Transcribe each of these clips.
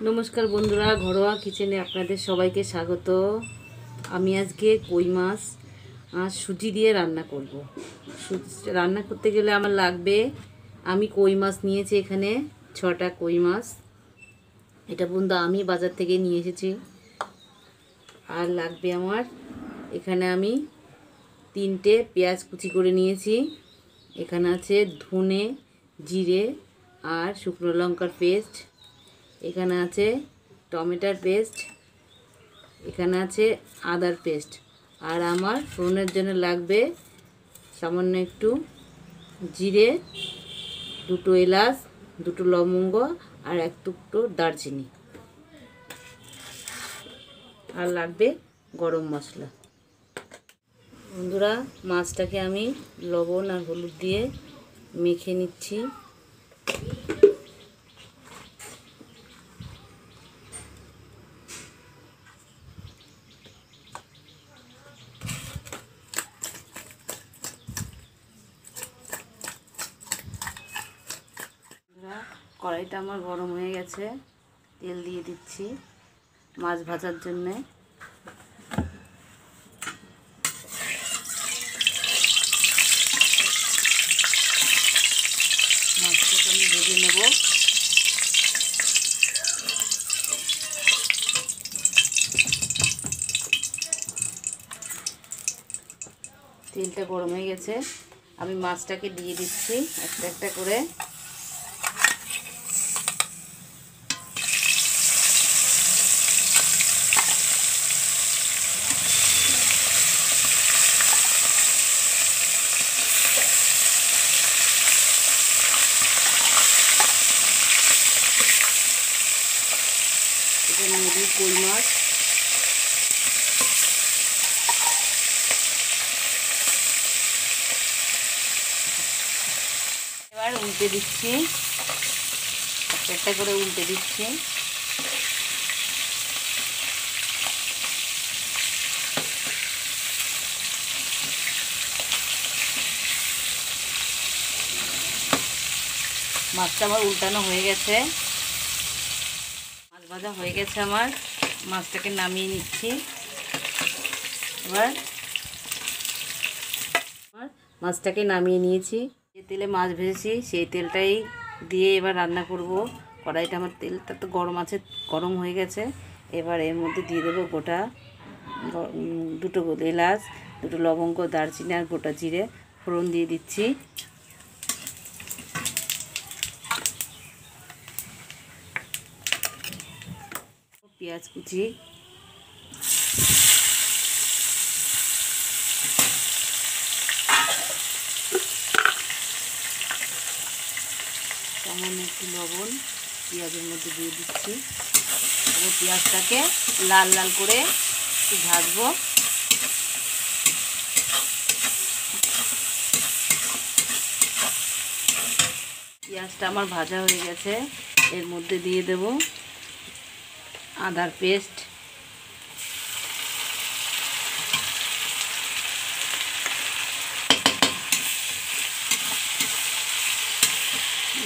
নমস্কার বন্ধুরা, ঘরোয়া কিচেনে আপনাদের সবাইকে স্বাগত। আমি আজকে কই মাছ সুজি দিয়ে রান্না করব। রান্না করতে গেলে আমার লাগবে, আমি কই মাছ নিয়েছি এখানে 6টা কই মাছ। এটা বন্ধু আমি বাজার থেকে নিয়ে এসেছি। আর লাগবে আমার এখানে আমি 3টে পেঁয়াজ কুচি করে নিয়েছি। এখানে আছে ধনে, জিরে আর শুকনো লঙ্কার পেস্ট। এখানে আছে টমেটোর পেস্ট, এখানে আছে আদার পেস্ট। আর আমার ফোড়নের জন্য লাগবে সামান্য একটু জিরে, 2টো এলাচ, 2টো লবঙ্গ আর 1 টুকরো দারচিনি। আর লাগবে গরম মশলা। বন্ধুরা, মাছটাকে আমি লবণ আর হলুদ দিয়ে মেখে নিচ্ছি। কড়াইটা আমার গরম হয়ে গেছে, তেল দিয়ে দিচ্ছি মাছ ভাজার জন্যে। মাছটাকে আমি ভেজে নেব। তেলটা গরম হয়ে গেছে, আমি মাছটাকে দিয়ে দিচ্ছি একটা একটা করে। এটা নদীর কই মাছ। এবার উল্টে দিচ্ছি, একটা একটা করে উল্টে দিচ্ছি। মাছটা আমার উল্টানো হয়ে গেছে, মাছ ভাজা হয়ে গেছে আমার। মাছটাকে নামিয়ে নিচ্ছি। এবার মাছটাকে নামিয়ে নিয়েছি। যে তেলে মাছ ভেজেছি সেই তেলটাই দিয়ে এবার রান্না করব। কড়াইটা আমার তেলটা তো গরম আছে, গরম হয়ে গেছে। এবার এর মধ্যে দিয়ে দেবো গোটা 2টো এলাচ, 2টো লবঙ্গ, দারচিনি আর গোটা জিরে ফোড়ন দিয়ে দিচ্ছি। পেঁয়াজ কুচি, সামান্য একটু লবণ পেঁয়াজের মধ্যে দিয়ে দিচ্ছি। এবং পেঁয়াজটাকে লাল লাল করে একটু ভাজবো। পেঁয়াজটা আমার ভাজা হয়ে গেছে, এর মধ্যে দিয়ে দেব আদার পেস্ট,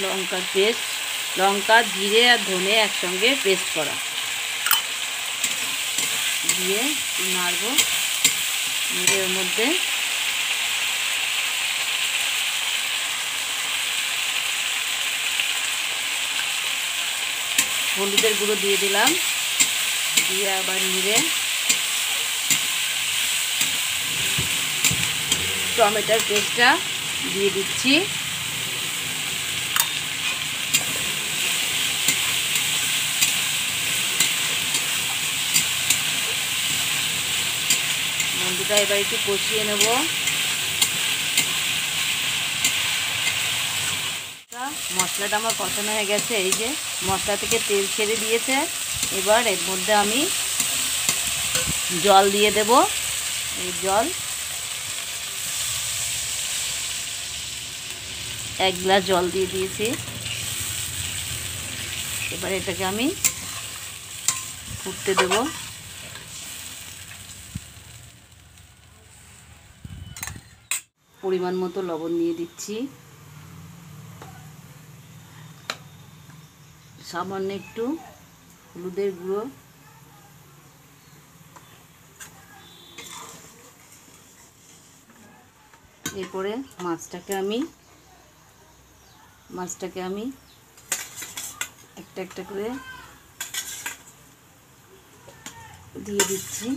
লঙ্কার পেস্ট, লঙ্কা, জিরে আর ধনে একসঙ্গে পেস্ট করা, দিয়ে নাড়বো। এর মধ্যে হলুদের গুঁড়ো দিয়ে দিলাম, দিয়ে আবার নিয়ে টমেটোর পেস্টটা দিয়ে দিচ্ছি। মন্দিটা এবার একটু কষিয়ে নেব। মশলাটা আমার কষানো হয়ে গেছে, এই যে মশলা থেকে তেল ছেড়ে দিয়েছে। এবার এর মধ্যে আমি জল দিয়ে দেব। এই জল 1 গ্লাস জল দিয়ে দিয়েছি। এবার এটাকে আমি ফুটতে দেব। পরিমাণ মতো লবণ দিয়ে দিচ্ছি, সামান্য একটু হলুদের গুঁড়ো, এরপরে মাছটাকে আমি একটা একটা করে দিয়ে দিচ্ছি।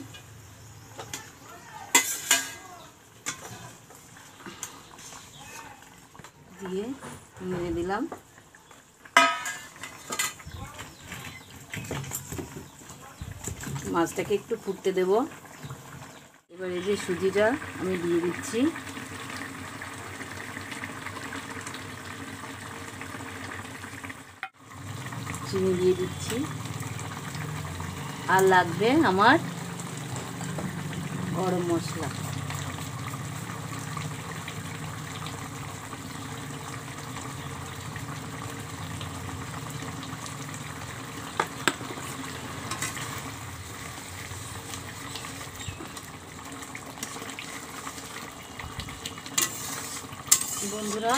দিয়ে মেরে দিলাম। মাছটাকে একটু ফুটতে দেব। এবার এই যে সুজিটা আমি দিয়ে দিচ্ছি। চিনি দিয়ে দিচ্ছি। আর লাগবে আমার গরম মশলা। বন্ধুরা,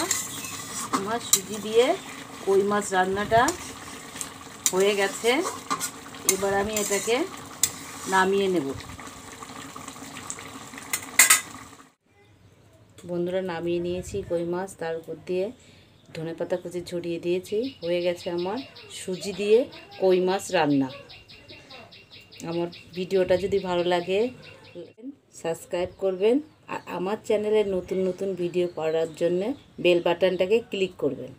আমার সুজি দিয়ে কই মাছ রান্নাটা হয়ে গেছে। এবার আমি এটাকে নামিয়ে নেব। বন্ধুরা, নামিয়ে নিয়েছি কই মাছ, তার উপর দিয়ে ধনেপাতা কুচি ছড়িয়ে দিয়েছি। হয়ে গেছে আমার সুজি দিয়ে কই মাছ রান্না। আমার ভিডিওটা যদি ভালো লাগে সাবস্ক্রাইব করবেন, আর আমার চ্যানেলে নতুন নতুন ভিডিও পাওয়ার জন্য বেল বাটনটাকে ক্লিক করবেন।